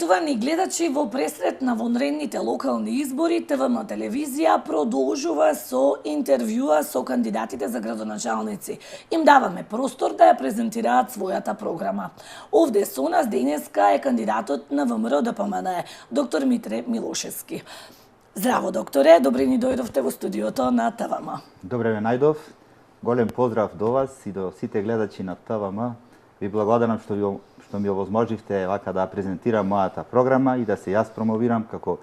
Почитувани гледачи, во пресрет на вонредните локални избори, ТВМ телевизија продолжува со интервјуа со кандидатите за градоначалници. Им даваме простор да ја презентираат својата програма. Овде со нас денеска е кандидатот на ВМРО ДПМН, доктор Митре Милошевски. Здраво, докторе, добре ни дојдовте во студиото на ТВМ. Добре ме најдов. Голем поздрав до вас и до сите гледачи на ТВМ. Ви благодарам што ми овозможивте вака да презентирам мојата програма и да се јас промовирам како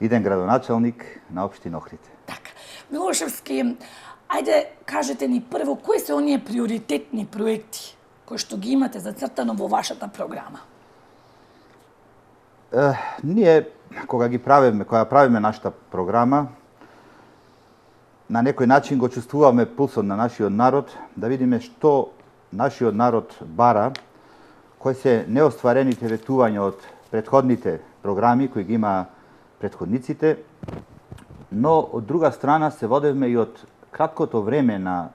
иден градоначалник на општина Охрид. Така. Милошевски, ајде кажете ни прво кои се оние приоритетни проекти кои што ги имате зацртано во вашата програма? Ние кога правиме нашата програма, на некој начин го чувствуваме пулсот на нашиот народ, да видиме што нашиот народ бара, кои се неостварените ветувања од претходните програми кои ги има претходниците, но од друга страна се водевме и од краткото време на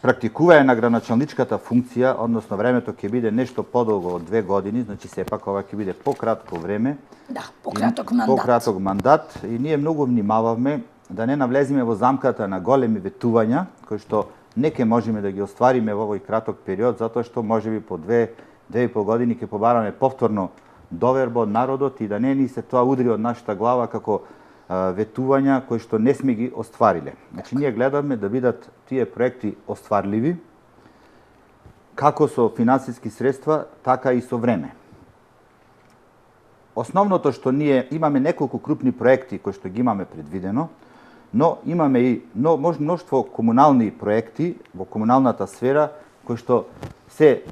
практикување на градоначалничката функција, односно времето ќе биде нешто подолго од 2 години, значи сепак ова ќе биде пократко време. Да, пократок мандат и ние многу внимававме да не навлеземе во замката на големи ветувања, кои што не ке можеме да ги оствариме во овој краток период, затоа што можеби по 2-2,5 години ќе побараме повторно доверба од народот и да не ни се тоа удри од нашата глава како ветувања кои што не сме ги оствариле. Значи ние гледаме да бидат тие проекти остварливи, како со финансиски средства, така и со време. Основното што ние имаме неколку крупни проекти кои што ги имаме предвидено, но имаме и мноштво комунални проекти во комуналната сфера кои што се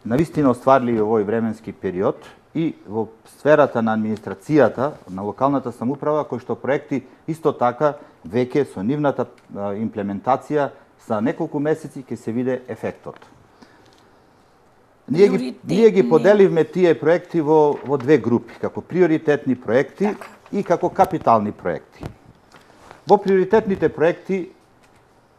навистина остварливи во овој временски период и во сферата на администрацијата, на локалната самоуправа, кои што проекти исто така веќе со нивната имплементација за неколку месеци ќе се види ефектот. Ние ги поделивме тие проекти во 2 групи, како приоритетни проекти и како капитални проекти. Во приоритетните проекти,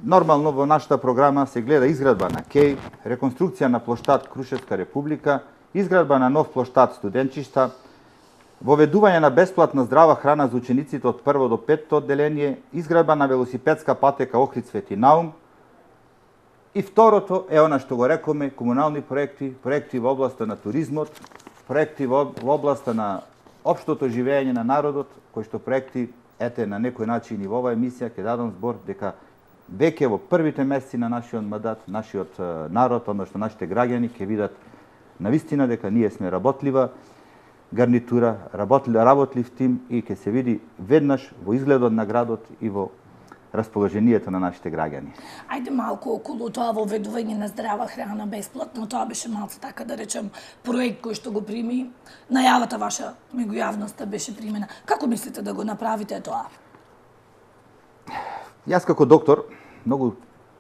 нормално во нашата програма се гледа изградба на КЕј, реконструкција на плоштад Крушевска република, изградба на нов плоштад студенчишта, воведување на бесплатна здрава храна за учениците од 1 до 5 одделение, изградба на велосипедска патека Охрид Свети Наум и второто е она што го рекоме комунални проекти, проекти во областа на туризмот, проекти во областа на општото живење на народот, кои што проекти ете на некој начин и во оваа емисија ќе дадам збор дека веќе во првите месеци на нашиот мандат, нашиот народ, односно нашите граѓани ќе видат навистина дека ние сме работлива гарнитура, работлив тим и ќе се види веднаш во изгледот на градот и во расположението на нашите граѓани. Ајде малку околу тоа воведување на здрава храна бесплатно, тоа беше малку така да речем проект кој што го прими, најавата ваша меѓу јавноста беше примена. Како мислите да го направите тоа? Јас како доктор многу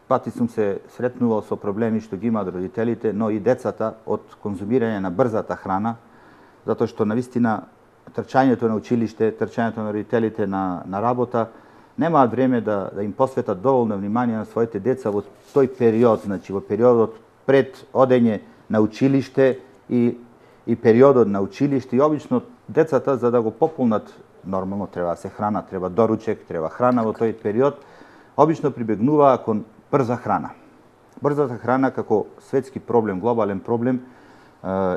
пати сум се сретнувал со проблеми што ги имаат родителите, но и децата од конзумирање на брзата храна, затоа што навистина трчањето на училиште, трчањето на родителите на работа, немаат време да им посветат доволно внимание на своите деца во тој период, значи во периодот пред одење на училиште и периодот на училиште. И обично децата за да го пополнат, нормално треба да се храна, треба доручек, треба храна во тој период, обично прибегнуваа кон брза храна. Брзата храна како светски проблем, глобален проблем,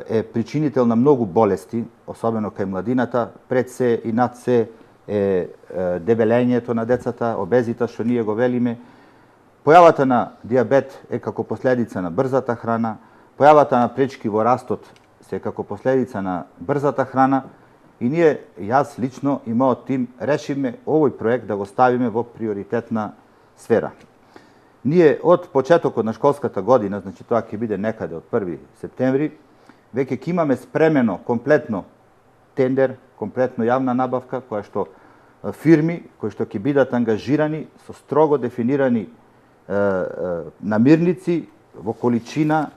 е причинител на многу болести, особено кај младината, пред се и над се е дебелењето на децата, обезита што ние го велиме. Појавата на диабет е како последица на брзата храна, појавата на пречки во растот се како последица на брзата храна и ние, јас лично и мојот тим, решиме овој проект да го ставиме во приоритетна сфера. Ние од почетокот на школската година, значи тоа ќе биде некаде од 1 септември, веќе ќе имаме спремено комплетно тендер, комплетно јавна набавка, која што фирми кои што ќе бидат ангажирани со строго дефинирани намирници во количина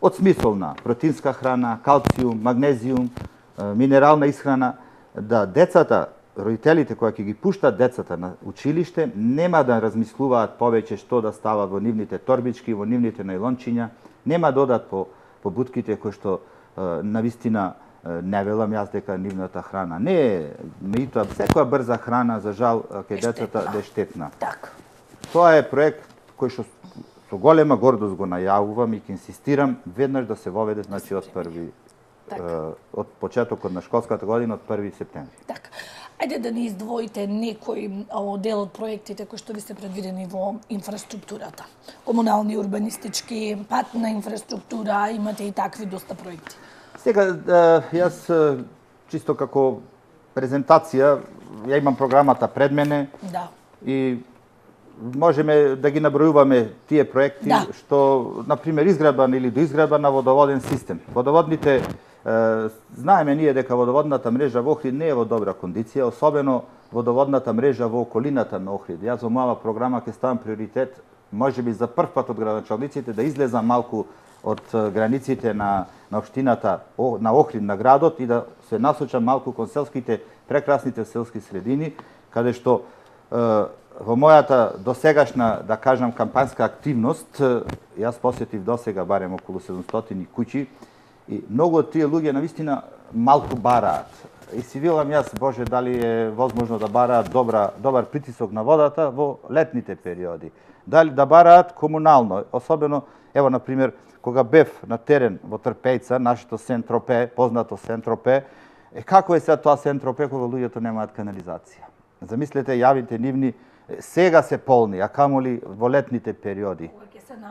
од смисол на протеинска храна, калциум, магнезиум, минерална исхрана, да децата, родителите кои ќе ги пуштат децата на училиште, нема да размислуваат повеќе што да става во нивните торбички, во нивните најлончиња, нема да одат по бутките кои што навистина не велам јас дека нивната храна не е, меѓутоа секоја брза храна за жал кај децата е штетна. Така. Тоа е проект кој што со голема гордост го најавувам и ќе инсистирам веднаш да се воведе, значи од почетокот на школската година од 1 септември. Така. Ајде да ни издвоите некој дел од проектите кои што ви се предвидени во инфраструктурата. Комунални, урбанистички, патна инфраструктура, имате и такви доста проекти. Сега, јас чисто како презентација, ја имам програмата пред мене и можеме да ги набројуваме тие проекти што, например, изградба или доизградба на водоводен систем. Водоводните, знаеме ние дека водоводната мрежа во Охрид не е во добра кондиција, особено водоводната мрежа во околината на Охрид. Јас во моја програма ќе ставам приоритет, можеби за прв пат од градоначалниците, да излезам малку од границите на општината на Охрид, на градот, и да се насочам малку кон селските, прекрасните селски средини, каде што во мојата досегашна, да кажам, кампанска активност, јас посетив досега барем околу 700 куќи и многу од тие луѓе навистина малку бараат. И си велам јас, Боже, дали е возможно да бараат добар притисок на водата во летните периоди. Дали да бараат комунално, особено, ево, например, кога бев на терен во Трпејца, нашето Сен-Тропе, познато Сен-Тропе, како е сега тоа Сен-Тропе кога луѓето немаат канализација? Замислете, јавите нивни сега се полни, а камоли во летните периоди,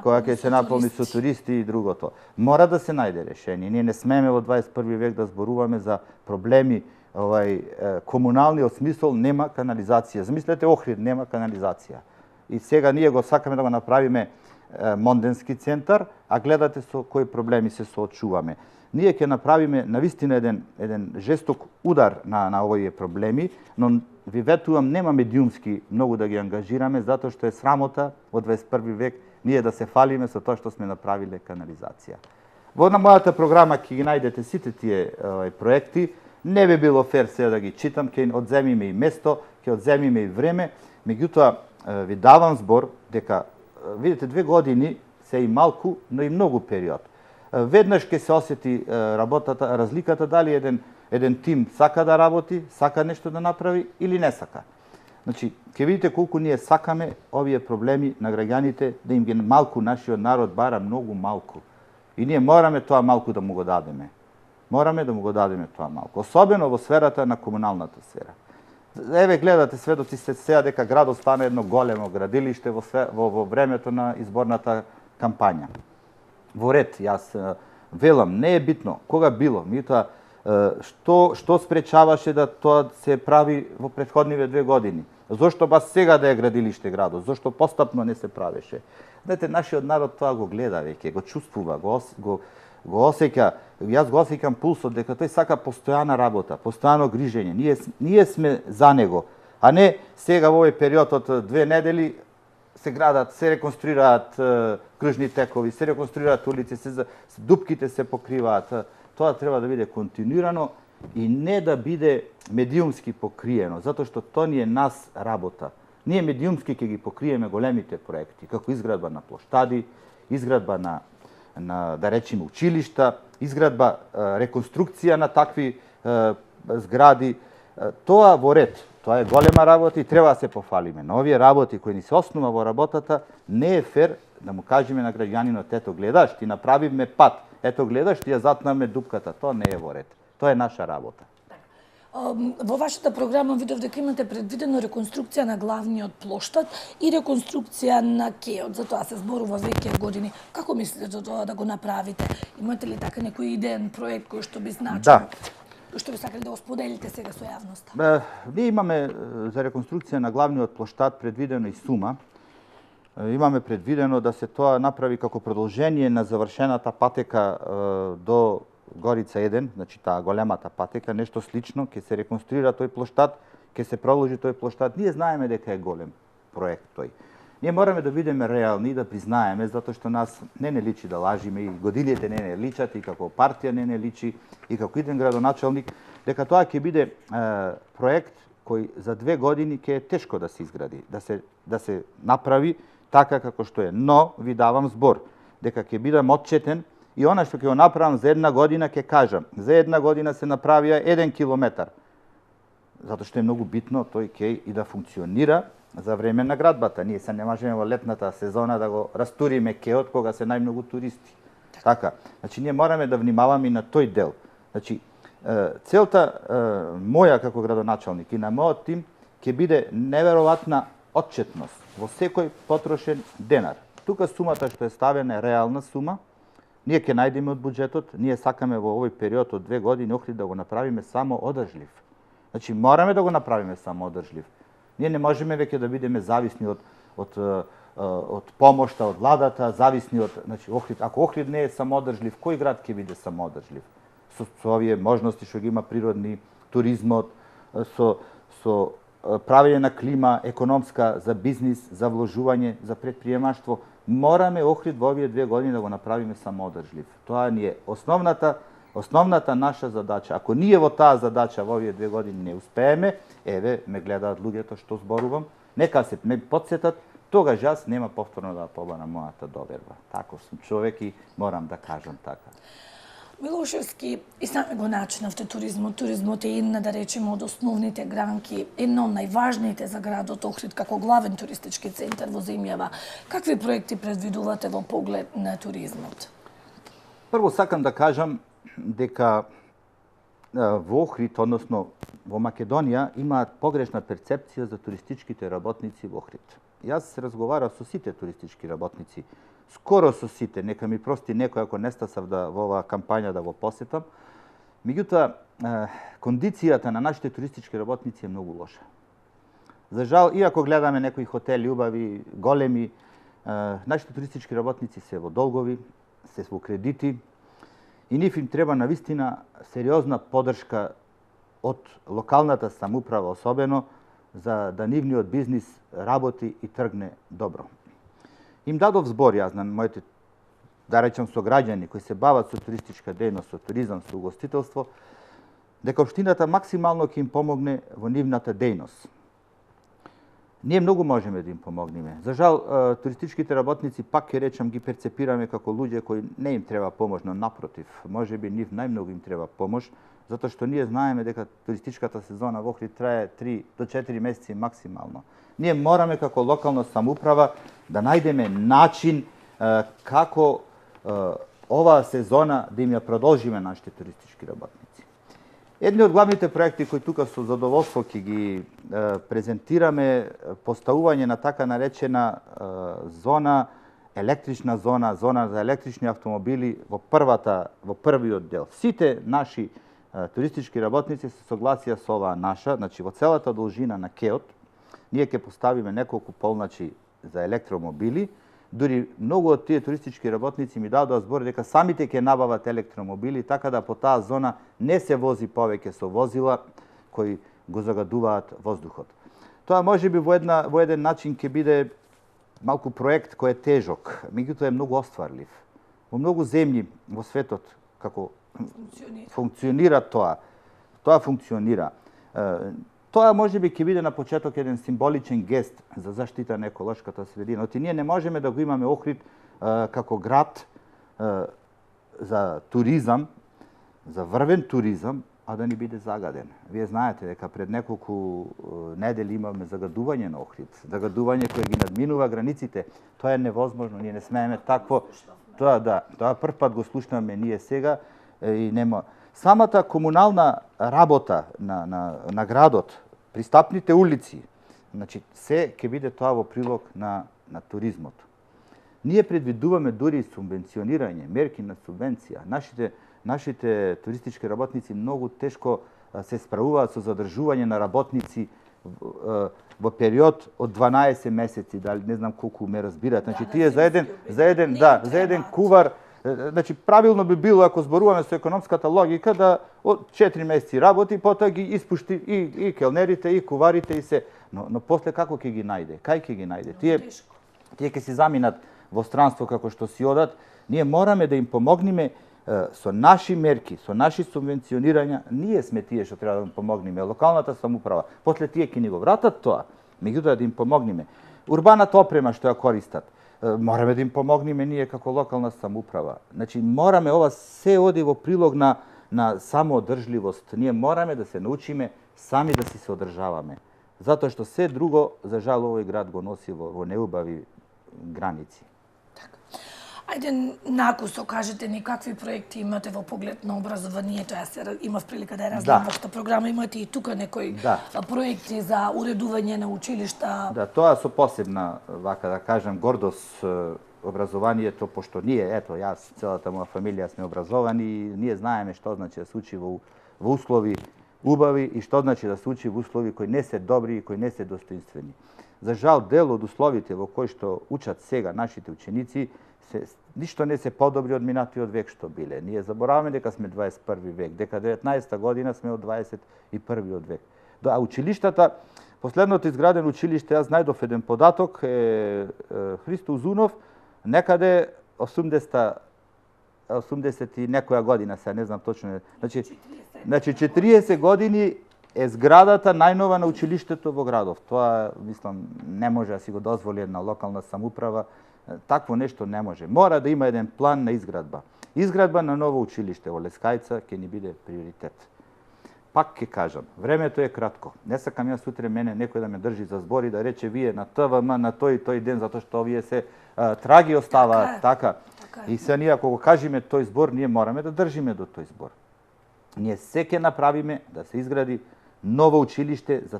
кога ќе се наполни со туристи и другото. Мора да се најде решение. Ние не смееме во 21 век да зборуваме за проблеми комунални, од смисол нема канализација. Замислете, Охрид нема канализација. И сега ние го сакаме да го направиме Монденски центар, а гледате со кои проблеми се соочуваме. Ние ќе направиме навистина еден жесток удар на овие проблеми, но ви ветувам, нема медиумски многу да ги ангажираме, затоа што е срамота во 21 век ние да се фалиме со тоа што сме направиле канализација. Во мојата програма ќе ги најдете сите тие проекти. Не би било фер сега да ги читам, ќе одземиме и место, ќе одземиме и време, меѓутоа ви давам збор дека, видите, 2 години се и малку, но и многу период. Веднаш ќе се осети работата, разликата дали еден тим сака да работи, сака нешто да направи или не сака. Значи, ќе видите колку ние сакаме овие проблеми на граѓаните, да им ги малку нашиот народ бара многу малку. И ние мораме тоа малку да му го дадеме. Мораме да му го дадеме тоа малку, особено во сферата на комуналната сфера. Еве гледате, сведоци се сега дека градот стана едно големо градилиште во времето на изборната кампања. Во ред, јас велам, не е битно кога било, меѓутоа што спречаваше да тоа се прави во претходниве 2 години? Зошто баш сега да е градилиште градот? Зошто постапно не се правеше? Знаете, нашиот народ тоа го гледа веќе, го чувствува, го осеќа. Јас го осеќам пулсот дека тој сака постојана работа, постојано грижење. Ние сме за него, а не сега во овој период од 2 недели се градат, се реконструираат кружни текови, се реконструираат улици, дупките се покриваат. Тоа треба да биде континуирано и не да биде медиумски покриено, затоа што тоа ни е нас работа. Ние медиумски ќе ги покриеме големите проекти, како изградба на плоштади, изградба на да речеме училишта, изградба, реконструкција на такви згради. Тоа во ред, тоа е голема работа и треба да се пофалиме. Но овие работи кои ни се основа во работата, не е фер да му кажеме на граѓанинот, ето гледаш, ти направивме пат, ето гледаш, ти ја затнаме дупката. Тоа не е во ред. Тоа е наша работа. Во вашата програма видов дека имате предвидено реконструкција на главниот плоштад и реконструкција на кеот. За тоа се зборува веќе години. Како мислите за тоа да го направите? Имате ли така некој идеен проект кој што би значил? Кој што би сакали да го споделите сега со јавноста? Ние имаме за реконструкција на главниот плоштад предвидено и сума. Имаме предвидено да се тоа направи како продолжение на завршената патека до Горица 1, значи таа големата патека, нешто слично, ќе се реконструира тој плоштад, ќе се продолжи тој плоштад. Ние знаеме дека е голем проект тој. Ние мораме да бидеме реални и да признаеме, затоа што нас не личи да лажиме, и годилите не личат, и како партија не личи, и како иден градоначалник, дека тоа ќе биде проект кој за 2 години ќе е тешко да се изгради, да се направи така како што е. Но ви давам збор дека ќе бидам отчетен и она што ќе го направам за една година, ќе кажам, за една година се направија 1 километар. Затоа што е многу битно тој кеј и да функционира за време на градбата. Ние се не можеме во летната сезона да го растуриме кеот кога се најмногу туристи. Така. Значи, ние мораме да внимаваме и на тој дел. Значи, целта моја како градоначалник и на мојот тим ќе биде неверојатна отчетност во секој потрошен денар. Тука сумата што е ставена е реална сума. Ние ќе најдеме од буџетот, ние сакаме во овој период од 2 години Охрид да го направиме само одржлив. Значи, мораме да го направиме само одржлив. Ние не можеме веќе да бидеме зависни од помошта од владата, зависни од, значи, Охрид. Ако Охрид не е самоодржлив, кој град ќе биде самоодржлив? Со овие можности што ги има природни, туризмот, со правење на клима, економска, за бизнис, за вложување, за предприемаштво, мораме Охрид во овие 2 години да го направиме самоодржлив. Тоа ни е основната наша задача. Ако ние во таа задача во овие 2 години не успееме, еве, ме гледаат луѓето што зборувам, нека се ме потсетат, тогаш јас нема повторно да побарам мојата доверба. Таков сум човек и морам да кажам така. Милошевски, и сами го начинавте туризмот. Туризмот е една, да речеме, од основните гранки, една од најважните за градот Охрид како главен туристички центар во земјава. Какви проекти предвидувате во поглед на туризмот? Прво сакам да кажам дека во Охрид, односно во Македонија, имаат погрешна перцепција за туристичките работници во Охрид. Јас се разговарав со сите туристички работници, скоро со сите, нека ми прости некој ако не стасав во оваа кампања да го посетам. Меѓутоа, кондицијата на нашите туристички работници е многу лоша. За жал, иако гледаме некои хотели убави, големи, нашите туристички работници се во долгови, се во кредити и нив им треба навистина сериозна поддршка од локалната самоуправа особено, за да нивниот бизнис работи и тргне добро. Им дадов збор јас на моите, да речем, сограѓани кои се бават со туристичка дејност, со туризам, со угостителство, дека општината максимално ќе им помогне во нивната дејност. Ние многу можеме да им помогнеме. За жал, туристичките работници, пак ќе речам, ги перцепираме како луѓе кои не им треба помош, но напротив, можеби нив најмногу им треба помош, затоа што ние знаеме дека туристичката сезона во Охрид трае 3 до 4 месеци максимално. Ние мораме како локална самоуправа да најдеме начин како оваа сезона да им ја продолжиме нашите туристички работници. Едни од главните проекти кои тука со задоволство ќе ги презентираме, поставување на така наречена зона, електрична зона, зона за електрични автомобили во првиот дел. Сите наши туристички работници се согласија со оваа наша, значи во целата должина на кеот, ние ќе поставиме неколку полначи за електромобили. Дури многу од тие туристички работници ми дадоа збор дека самите ќе набават електромобили, така да по таа зона не се вози повеќе со возила кои го загадуваат воздухот. Тоа можеби во еден начин ќе биде малку проект кој е тежок, меѓутоа е многу остварлив. Во многу земји во светот како функционира тоа. Тоа функционира. Тоа можеби ќе биде на почеток еден символичен гест за заштита на еколошката средина. Оти ние не можеме да го имаме Охрид како град за туризам, за врвен туризам, а да ни биде загаден. Вие знаете дека пред неколку недели имаме загадување на Охрид. Загадување кое ги надминува границите. Тоа е невозможно, ние не смееме такво. Тоа прв пат го слушнаме ние сега и нема. Самата комунална работа на градот, пристапните улици, значи се ќе биде тоа во прилог на туризмот. Ние предвидуваме дури субвенционирање, мерки на субвенција. Нашите туристички работници многу тешко се справуваат со задржување на работници во период од 12 месеци, дали не знам колку ме разбират. Значи тие за еден кувар. Значи, правилно би било, ако зборуваме со економската логика, да од 4 месеци работи, потоа ги испушти и келнерите, и куварите, и се. Но после како ќе ги најде? Кај ќе ги најде? Тие ќе си заминат во странство како што си одат. Ние мораме да им помогнеме со наши мерки, со наши субвенционирања. Ние сме тие што треба да им помогнеме, локалната самоуправа. После тие ќе ни го вратат тоа, меѓутоа да им помогнеме. Урбаната опрема што ја користат. Мораме да им помогнеме ние како локална самоуправа. Значи, мораме, ова се оди во прилог на самоодржливост. Ние мораме да се научиме сами да си се одржаваме. Затоа што се друго, за жал, овој град го носи во неубави граници. Ајде накусо кажете ни какви проекти имате во поглед на образованието. Јас имав прилика да ја разгледам вашата програма. Имате и тука некои проекти за уредување на училишта. Да, тоа со посебна, вака да кажем, гордост образованието, пошто ние, ето, јас, целата моја фамилија сме образовани и ние знаеме што значи да се учи во услови убави и што значи да се учи во услови кои не се добри и кои не се достоинствени. За жал, дел од условите во кои што учат сега нашите ученици ништо не се подобри од минатиот век што биле. Ние забораваме дека сме 21 век, дека 19-та година сме од 21 век. А училиштата, последното изградено училиште, јас најдов еден податок, Христо Узунов, некаде 80 и некоја година, сега не знам точно. Значи 40 години е зградата најнова на училиштето во градов. Тоа, мислам, не може да си го дозволи една локална самоуправа. Такво нешто не може. Мора да има еден план на изградба. Изградба на ново училиште во Лескајца ќе ни биде приоритет. Пак ќе кажам, времето е кратко. Не сакам јас утре мене некој да ме држи за збор и да рече вие на ТВМ на тој ден затоа што овие се траги оставаат така. И се ние ако го кажеме тој збор, ние мораме да држиме до тој збор. Ние се ќе направиме да се изгради ново училиште за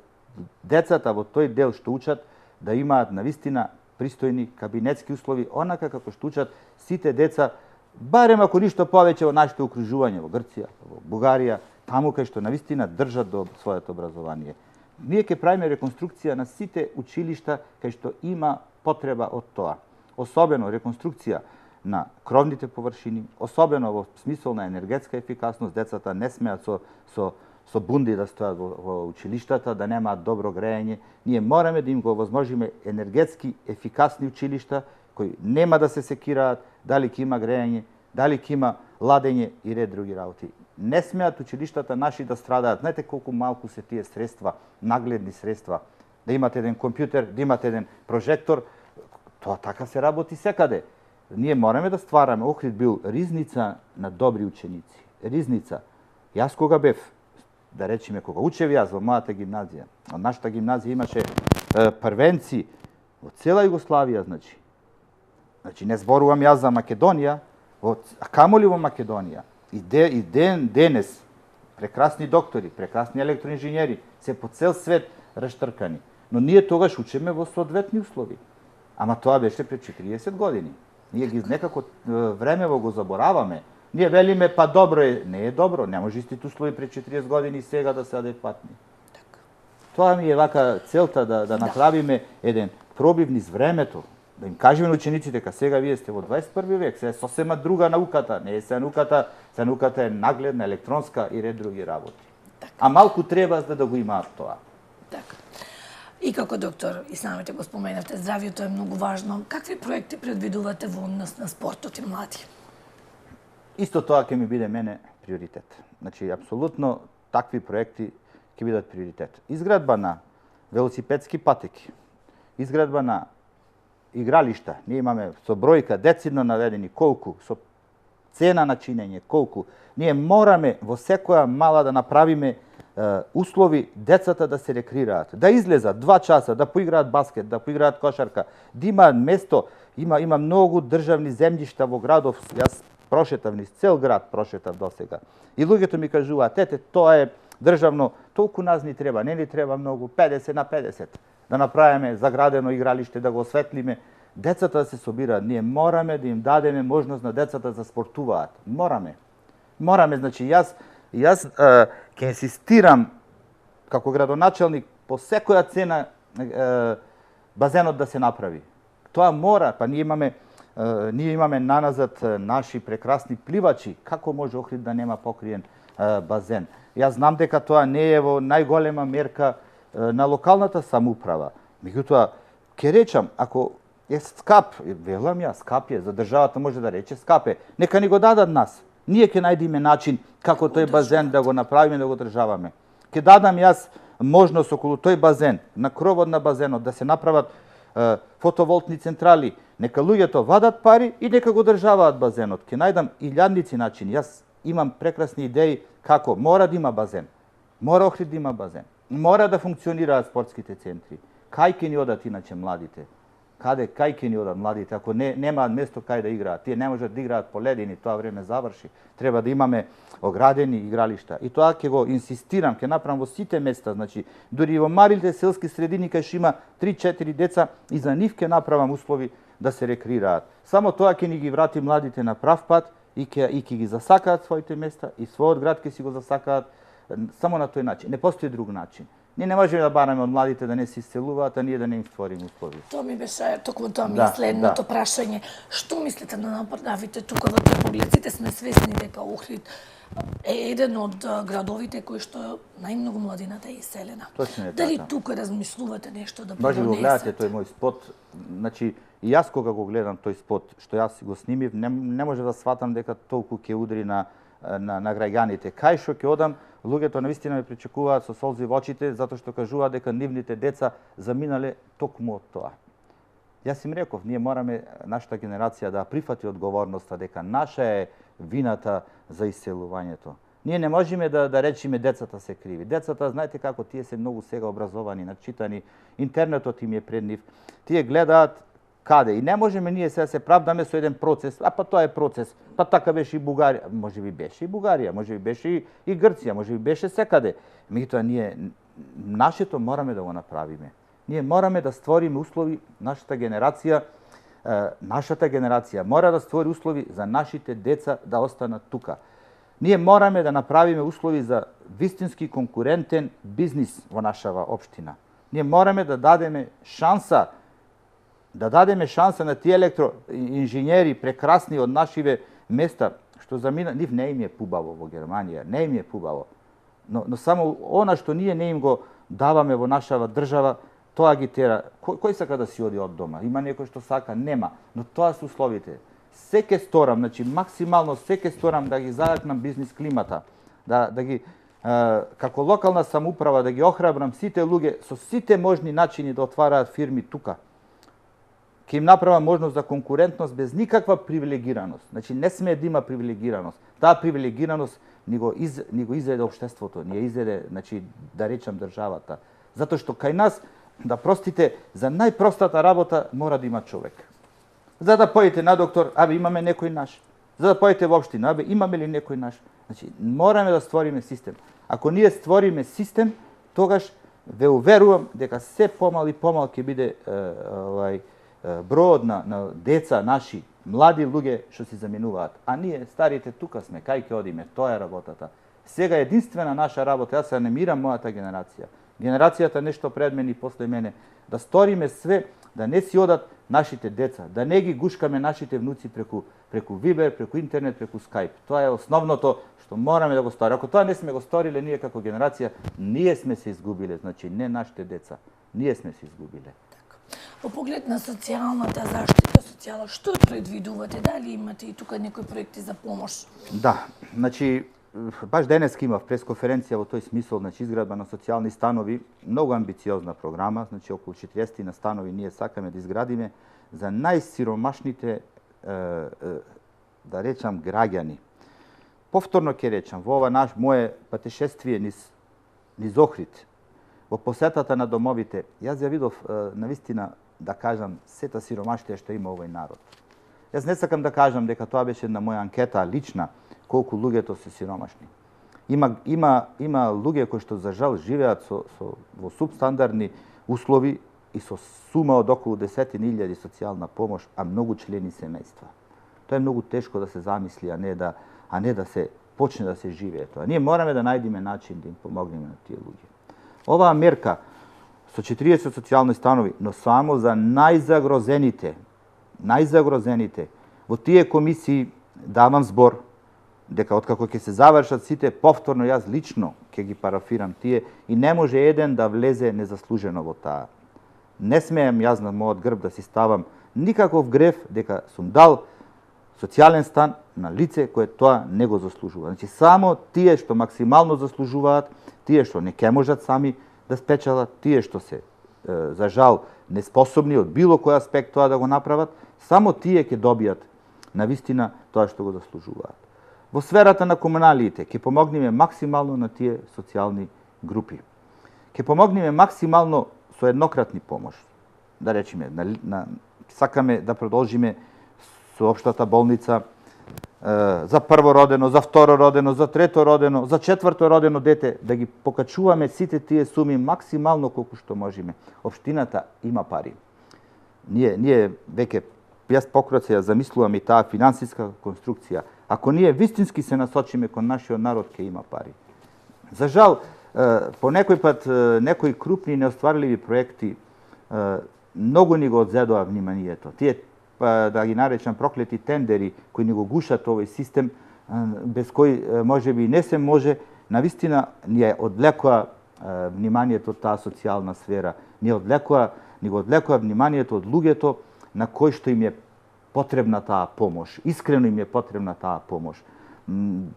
децата во тој дел што учат да имаат навистина пристојни кабинетски услови, онака како што учат сите деца, барем ако ништо повеќе во нашите окружување, во Грција, во Бугарија, таму кај што навистина држат до своето образование. Ние ќе правиме реконструкција на сите училишта кај што има потреба од тоа. Особено реконструкција на кровните површини, особено во смисол на енергетска ефикасност, децата не смеат со бунди да стојат во училиштата, да немаат добро грејање. Ние мораме да им го возможиме енергетски ефикасни училишта кои нема да се секираат дали ќе има грејање, дали ќе има ладење и ред други работи. Не смеат училиштата наши да страдаат. Знаете колку малку се тие средства, нагледни средства, да имате еден компјутер, да имате еден прожектор, тоа така се работи секаде. Ние мораме да ствараме, Охрид бил ризница на добри ученици. Ризница. Јас кога бев, да речеме, кога учев јас во мојата гимназија, од нашата гимназија имаше првенци во цела Југославија, значи не зборувам јас за Македонија, а камоли во Македонија. И денес прекрасни доктори, прекрасни електроинженери, се по цел свет раштркани. Но ние тогаш учеме во соодветни услови. Ама тоа беше пред 40 години. Ние ги некако времево го забораваме. Ние велиме, па добро е. Не е добро. Не може истите услови пред 40 години и сега да се адекватни. Тоа ми е вака целта да направиме еден пробив низ времето. Да им кажеме на учениците, дека сега вие сте во 21 век, сега е сосема друга науката. Не е сега науката е нагледна, електронска и ред други работи. А малку треба да го имаат тоа. Така. И како доктор, и самите го споменавте, здравието е многу важно. Какви проекти предвидувате во однос на спортот и млади? Исто тоа ќе ми биде мене приоритет. Значи, апсолутно такви проекти ќе бидат приоритет. Изградба на велосипедски патеки, изградба на игралишта. Ние имаме со бројка децидно наведени колку, со цена на чинење колку. Ние мораме во секоја мала да направиме услови децата да се рекреираат, да излезат 2 часа, да поиграат баскет, да поиграат кошарка, да имаат место. Има многу државни земјишта во градов. Јас прошетав низ цел град, прошетав досега. И луѓето ми кажуваат, ете, тоа е државно, толку нас ни треба, не ни треба многу, 50 на 50. Да направиме заградено игралиште, да го осветлиме. Децата да се собираат. Ние мораме да им дадеме можност на децата да спортуваат. Мораме, значи јас ќе инсистирам како градоначелник по секоја цена базенот да се направи. Тоа мора, па ние имаме наназад наши прекрасни пливачи. Како може Охрид да нема покриен базен? Јас знам дека тоа не е во најголема мерка на локалната самоуправа. Меѓутоа, ќе речам, ако е скап, велам јас, скап е, за државата може да рече скап е, нека ни го дадат нас. Ние ќе најдеме начин како тој базен да го направиме, да го одржаваме. Ќе дадам јас можност околу тој базен, на кровот на базенот, да се направат фотоволтни централи, Нека луѓето вадат пари и нека го државаат базенот. Ке најдам илјадници начини. Јас имам прекрасни идеи како мора да има базен. Мора Охрид да има базен. Мора да функционираат спортските центри. Кај ќе ни одат иначе младите? Кај ќе ни одат младите ако немаат место кај да играат? Тие не можат да играат по ледини, тоа време заврши. Треба да имаме оградени игралишта. И тоа ќе го инсистирам, ќе направам во сите места, значи дури и во малите селски средини кај што има 3-4 деца и за нив ќе направам услови да се рекреираат. Само тоа ќе ни ги врати младите на прав пат и ќе ги засакаат своите места и својот град ќе си го засакаат само на тој начин. Не постои друг начин. Ние не можеме да бараме од младите да не се исцелуваат, а ние да не им створиме услови. Тоа ми беше, токму тоа ми е следното прашање. Што мислите да направите тука во републиците? Сме свесни дека Охрид е еден од градовите кои што најмногу младината е иселена. Точно е Дали така. тука размислувате нешто да Може го гледате придонесете? тој мој спот, значи и јас кога го гледам тој спот што јас го снимив, не може да сватам дека толку ќе удри на граѓаните. Кај што ќе одам, луѓето навистина ме причекуваат со солзи во очите затоа што кажуваат дека нивните деца заминале токму од тоа. Јас им реков, ние мораме нашата генерација да прифати одговорноста дека наша е вината за иселувањето. Ние не можеме да речиме децата се криви. Децата, знаете како, тие се многу сега образовани, начитани, интернетот им е пред нив. Тие гледаат каде и не можеме ние сега се правдаме со еден процес. А па тоа е процес. Па така беше и Бугарија, може би беше и Бугарија, може би беше и Грција, може би беше секаде. Меѓутоа ние нашето мораме да го направиме. Ние мораме да створиме услови, нашата генерација мора да створи услови за нашите деца да останат тука. Ние мораме да направиме услови за вистински конкурентен бизнис во нашава општина. Ние мораме да дадеме шанса на тие електроинженери прекрасни од нашиве места, што замина, нив не им е пубаво во Германија, не им е пубаво. Но само она што ние не им го даваме во нашава држава, тоа ги тера. Кој сака да си оди од дома? Има некој што сака? Нема. Но тоа се условите. Се ке сторам, значи максимално се ке сторам да ги задакнам бизнис климата, да ги како локална самоуправа да ги охрабрам сите луѓе со сите можни начини да отвараат фирми тука. Ќе им направам можност за конкурентност без никаква привилегираност. Значи не сме да има привилегираност. Таа привилегираност ни го изведе општеството, ни ја изведе, значи да речам државата. Затоа што кај нас, да простите, за најпростата работа мора да има човек. За да појдете на доктор, имаме некој наш. За да појдете во општина, имаме ли некој наш? Значи мораме да створиме систем. Ако ние створиме систем, тогаш ве уверувам дека се помал и помал ќе биде бројот на деца наши, млади луѓе што се заминуваат. А ние старите тука сме, кај ќе одиме, тоа е работата. Сега единствена наша работа, јас се намирам мојата генерација. Генерацијата нешто пред мене и после мене, да сториме све да не си одат нашите деца, да не ги гушкаме нашите внуци преку Вибер, преку интернет, преку Скајп. Тоа е основното што мораме да го сториме. Ако тоа не сме го сториле ние како генерација, ние сме се изгубиле, значи не нашите деца, ние сме се изгубиле. Во поглед на социјалната заштита, што предвидувате? Дали имате и тука некои проекти за помош? Да, значи баш денеска имав пресконференција во тој смисол, значи изградба на социјални станови, многу амбициозна програма, значи околу 40 на станови ние сакаме да изградиме за најсиромашните да речам граѓани. Повторно ќе речам, во ова мое патешествие низ Охрид, во посетата на домовите, јас ја видов навистина да кажам сета сиромаштија што има овој народ. Јас не сакам да кажам дека тоа беше една моја анкета лична, колку луѓето се сиромашни. Има луѓе кои што за жал живеат во субстандардни услови и со сума од околу 10.000 социјална помош, а многу члени семејства. Тоа е многу тешко да се замисли, а не да се почне да се живее тоа. Ние мораме да најдеме начин да им помогнеме на тие луѓе. Оваа мерка со 40 социјални станови, но само за најзагрозените, во тие комисии давам збор дека откако ќе се завршат сите, повторно јас лично ќе ги парафирам тие и не може еден да влезе незаслужено во таа. Не смеам јас на мојот грб да си ставам никаков грев дека сум дал социјален стан на лице кое тоа не го заслужува. Значи само тие што максимално заслужуваат, тие што не ќе можат сами да спечелат, тие што се за жал неспособни од било кој аспект тоа да го направат, само тие ќе добијат навистина тоа што го заслужуваат. Во сферата на комуналиите ќе помогнеме максимално на тие социјални групи. Ќе помогнеме максимално со еднократни помош. Да речеме, сакаме да продолжиме со општата болница за прво родено, за второ родено, за трето родено, за четврто родено дете, да ги покачуваме сите тие суми максимално колку што можеме. Општината има пари. Ние веќе јас покроце ја замислувам и таа финансиска конструкција. Ако ние вистински се насочиме кон нашиот народ, ќе има пари. За жал, по некој пат некои крупни неостварливи проекти многу ни го одзедоа вниманието. Тие, да ги наречам, проклети тендери кои ни го гушат овој систем, без кој може би не се може, навистина ни ја одлекува вниманието од таа социјална сфера. Ни го одлекува вниманието од луѓето на кои што им е потребна таа помош. Искрено им е потребна таа помош.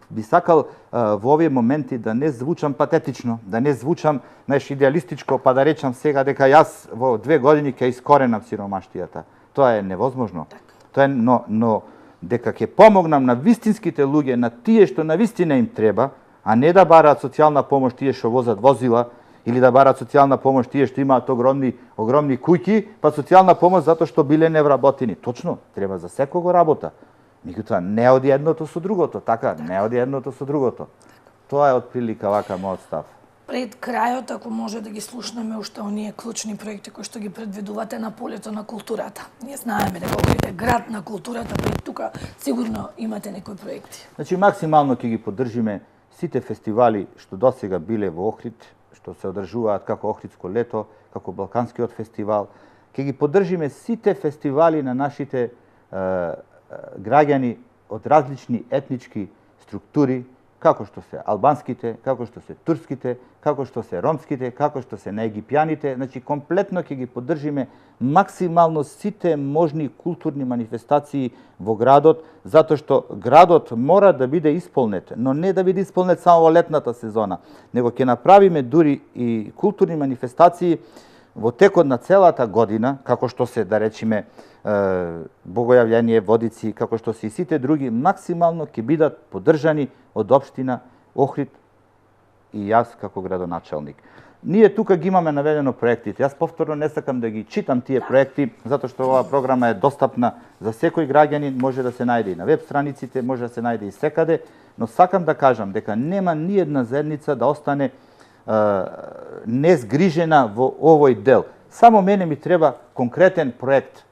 Би сакал во овие моменти да не звучам патетично, да не звучам идеалистичко, па да речам сега дека јас во 2 години ќе искоренам сиромаштијата. Тоа е невозможно. Но дека ќе помогнам на вистинските луѓе, на тие што навистина им треба, а не да бараат социјална помош тие што возат возила, или да бараат социјална помош тие што имаат огромни куќи, па социјална помош затоа што биле невработени. Точно, треба за секого работа. Меѓутоа, не оди едното со другото, така, не оди едното со другото. Тоа е отприлика вака мојот став. Пред крајот, ако може да ги слушнеме уште оние клучни проекти кои што ги предвидувате на полето на културата. Ние знаеме дека Охрид е град на културата, па и тука сигурно имате некои проекти. Значи, максимално ќе ги поддржиме сите фестивали што досега биле во Охрид, што се одржуваат како Охридско лето, како Балканскиот фестивал. Ќе ги поддржиме сите фестивали на нашите граѓани од различни етнички структури, како што се албанските, како што се турските, како што се ромските, како што се наегипјаните. Значи, комплетно ќе ги поддржиме максимално сите можни културни манифестации во градот, затоа што градот мора да биде исполнет, но не да биде исполнет само во летната сезона, него ќе направиме дури и културни манифестации во текот на целата година, како што се, да речеме, Богојавление, Водици, како што се и сите други, максимално ќе бидат поддржани од општина Охрид и јас како градоначалник. Ние тука ги имаме наведено проектите. Јас повторно не сакам да ги читам тие проекти, затоа што оваа програма е достапна за секој граѓанин, може да се најде и на веб страниците, може да се најде и секаде, но сакам да кажам дека нема ни една заедница да остане незгрижена во овој дел. Само мене ми треба конкретен проект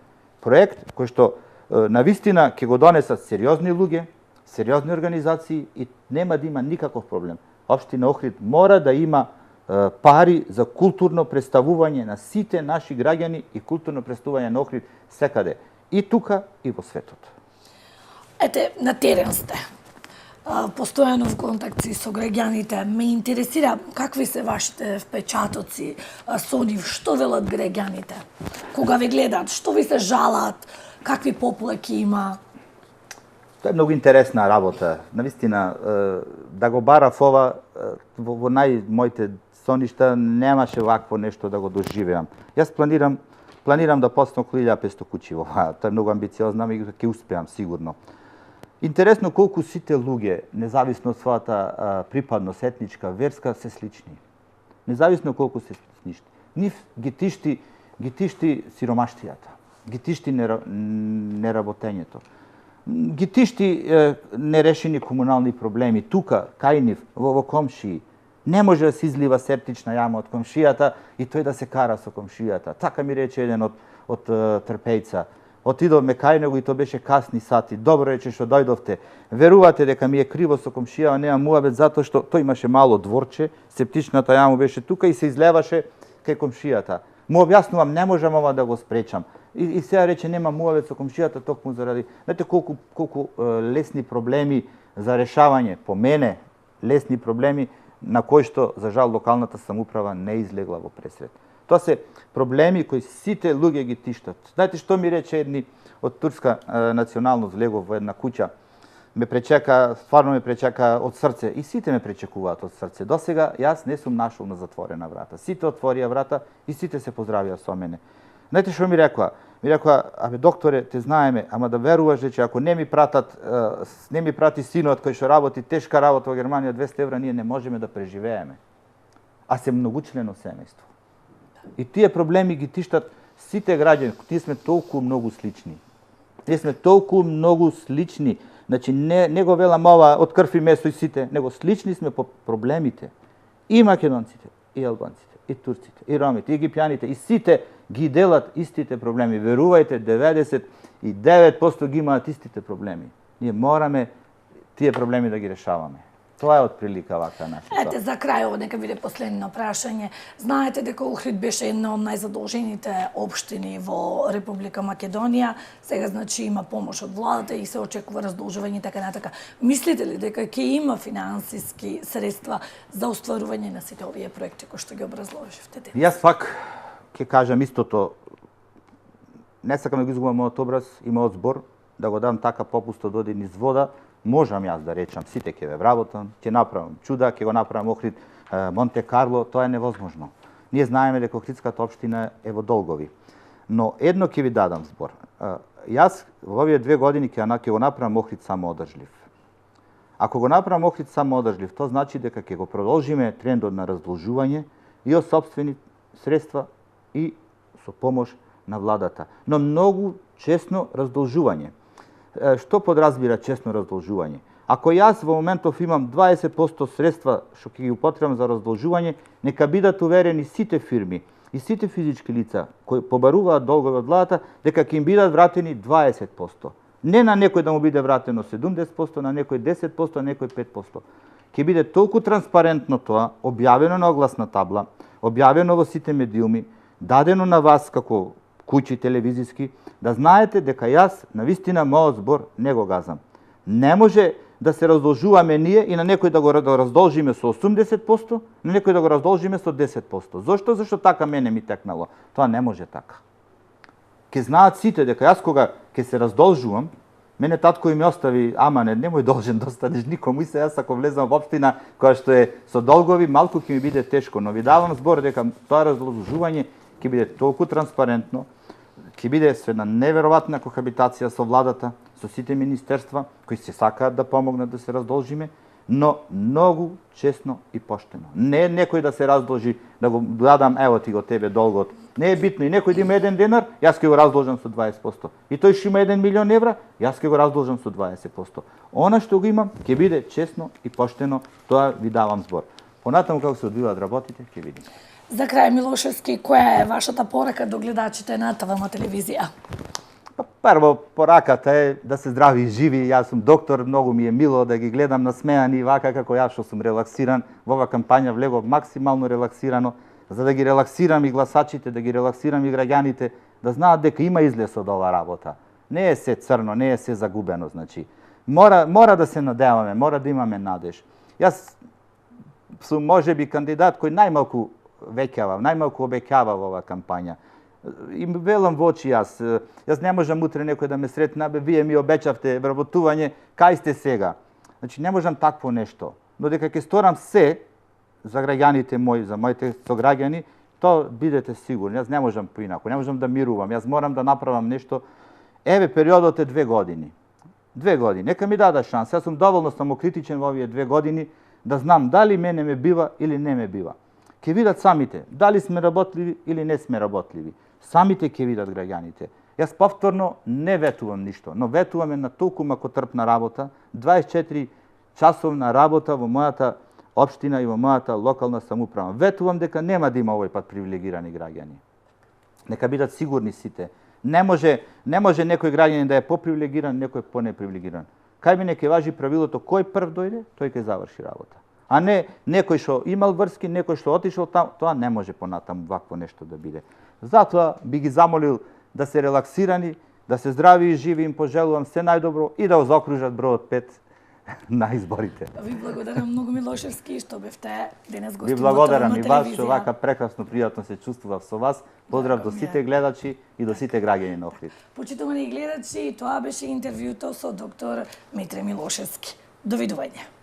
кој што навистина ќе го донесат сериозни луѓе, сериозни организации и нема да има никаков проблем. Општина Охрид мора да има пари за културно представување на сите наши граѓани и културно представување на Охрид секаде, и тука и во светот. Ете, на терен сте. Постојано в контакти со граѓаните. Ме интересира какви се вашите впечатоци со нив, што велат граѓаните? Кога ве гледаат, што ви се жалат, какви поплаки има? Тоа е многу интересна работа. Навистина, да го барав ова во моите соништа, немаше вакво нешто да го доживеам. Јас планирам да постам околу 1500 куќи во ова. Тоа е многу амбициозно, меѓутоа ќе успеам сигурно. Интересно колку сите луѓе, независно од својата припадност етничка, верска, се слични. Независно колку се слични. Нив ги тишти сиромаштијата, ги тишти неработењето, ги тишти нерешени комунални проблеми тука, кај нив, во комшии. Не може да се излива септична јама од комшијата и тој да се кара со комшијата. Така ми рече еден од Трпејца. Отидовме кај него и тоа беше касни сати. Добро рече што дојдовте. Верувате дека ми е криво со комшија, нема муабет затоа што тој имаше мало дворче, септичната јама беше тука и се излеваше кај комшијата. Му објаснувам, не можам ова да го спречам. И сега рече нема муабет со комшијата токму заради. Знаете колку лесни проблеми за решавање, по мене лесни проблеми на кои што за жал локалната самоуправа не излегла во пресред. Тоа се проблеми кои сите луѓе ги тиштат. Знаете што ми рече едни од турска националност, влегов во една куќа, ме пречека, стварно ме пречека од срце и сите ме пречекуваат од срце. Досега јас не сум нашол на затворена врата. Сите отворија врата и сите се поздравија со мене. Знаете што ми рекоа? Ми рекоа, абе докторе, те знаеме, ама да веруваш дека ако не ми прати синот кој што работи тешка работа во Германија 200 евра, ние не можеме да преживееме. А се многучлено семејство. И тие проблеми ги тиштат сите граѓани, тие сме толку многу слични. Ние сме толку многу слични. Значи не го велам ова од крв и месо и сите, него слични сме по проблемите. И македонците, и албанците, и турците, и ромите, и египјаните, и сите ги делат истите проблеми. Верувајте, 99% ги имаат истите проблеми. Ние мораме тие проблеми да ги решаваме. Тоа е од прилика вака наша. Ете, за крај ово нека биде последно прашање. Знаете дека Охрид беше една од најзадолжените општини во Република Македонија. Сега значи има помош од владата и се очекува раздолжување и така натака. Мислите ли дека ќе има финансиски средства за остварување на сите овие проекти кои што ги образложивте? Јас пак ќе кажам истото. Не сакам да го изгубам мојот образ и мојот збор, да го дам така попусто да оди низ вода. Можам јас да речам, сите ќе ве вработам, ќе направам чуда, ќе го направам Охрид, Монте Карло, тоа е невозможно. Ние знаеме дека Охридската општина е во долгови. Но едно ќе ви дадам збор. Јас во овие 2 години ќе го направам Охрид самоодржлив. Ако го направам Охрид самоодржлив, тоа значи дека ќе го продолжиме трендот на раздолжување и од сопствени средства и со помош на владата. Но многу честно раздолжување. Што подразбира честно раздолжување? Ако јас во моментов имам 20% средства што ќе ги употребам за раздолжување, нека бидат уверени сите фирми и сите физички лица кои побаруваат долгови од владата дека ќе им бидат вратени 20%. Не на некој да му биде вратено 70%, на некој 10%, на некој 5%. Ќе биде толку транспарентно тоа, објавено на огласна табла, објавено во сите медиуми, дадено на вас како куќи телевизиски, да знаете дека јас навистина мојот збор не го газам. Не може да се раздолжуваме ние и на некој да го раздолжиме со 80%, на некој да го раздолжиме со 10%. Зошто? Зашто така мене ми текнало. Тоа не може така. Ке знаат сите дека јас кога ќе се раздолжувам, мене татко ми остави аманет, немој должен да останеш никому и се јас ако влезам во општина која што е со долгови, малку ќе ми биде тешко, но ви давам збор дека тоа раздолжување ќе биде толку транспарентно, ќе биде со една неверојатна кохабитација со владата, со сите министерства кои се сакаат да помогнат да се раздолжиме, но многу честно и поштено. Не некој да се раздолжи, да го дадам, ево ти го тебе долгот. Не е битно и некој да има 1 денар, јас ќе го раздолжам со 20%. И тој што има 1 милион евра, јас ќе го раздолжам со 20%. Она што го имам ќе биде честно и поштено, тоа ви давам збор. Понатаму како се одвиваат работите, ќе видиме. За крај, Милошевски, која е вашата порака до гледачите на ТВМ телевизија? Прво, пораката е да се здрави и живи. Јас сум доктор, многу ми е мило да ги гледам насмеани вака како јас што сум релаксиран. Во оваа кампања влегов максимално релаксирано, за да ги релаксирам и гласачите, да ги релаксирам и граѓаните, да знаат дека има излез од оваа работа. Не е се црно, не е се загубено, значи. Мора да се надеваме, мора да имаме надеж. Јас сум можеби кандидат кој најмалку обеќава во оваа кампања. И велам во очи јас не можам утре некој да ме сретне, бе вие ми обеќавте вработување, кај сте сега? Значи не можам такво нешто, но дека ќе сторам се за граѓаните мои, за моите сограѓани, тоа бидете сигурни, јас не можам поинаку, не можам да мирувам, јас морам да направам нешто. Еве периодот е 2 години. 2 години, нека ми даде шанс. Јас сум доволно самокритичен во овие 2 години да знам дали мене ме бива или не ме бива. Ќе видат самите, дали сме работливи или не сме работливи. Самите ќе видат граѓаните. Јас повторно не ветувам ништо, но ветувам една толку макотрпна работа, 24 часовна работа во мојата општина и во мојата локална самоуправа. Ветувам дека нема да има овој пат привилегирани граѓани. Нека бидат сигурни сите. Не може некој граѓанин да е попривилегиран, некој понепривилегиран. Кај мене ќе важи правилото кој прв дојде, тој ќе заврши работа. А не некој што имал врски, некој што отишол таму, тоа не може понатаму вакво нешто да биде. Затоа би ги замолил да се релаксирани, да се здрави и живи, им пожелувам се најдобро и да заокружат бројот 5 на изборите. Ви благодарам многу Милошевски што бевте денес Ви гостин во благодарам ТВМ и вас што телевизија. вака прекрасно пријатно се чувствував со вас. Поздрав Драго до ми е. сите гледачи и до сите граѓани на Охрид. Почитувани гледачи, тоа беше интервјуто со доктор Митре Милошевски. Довидување.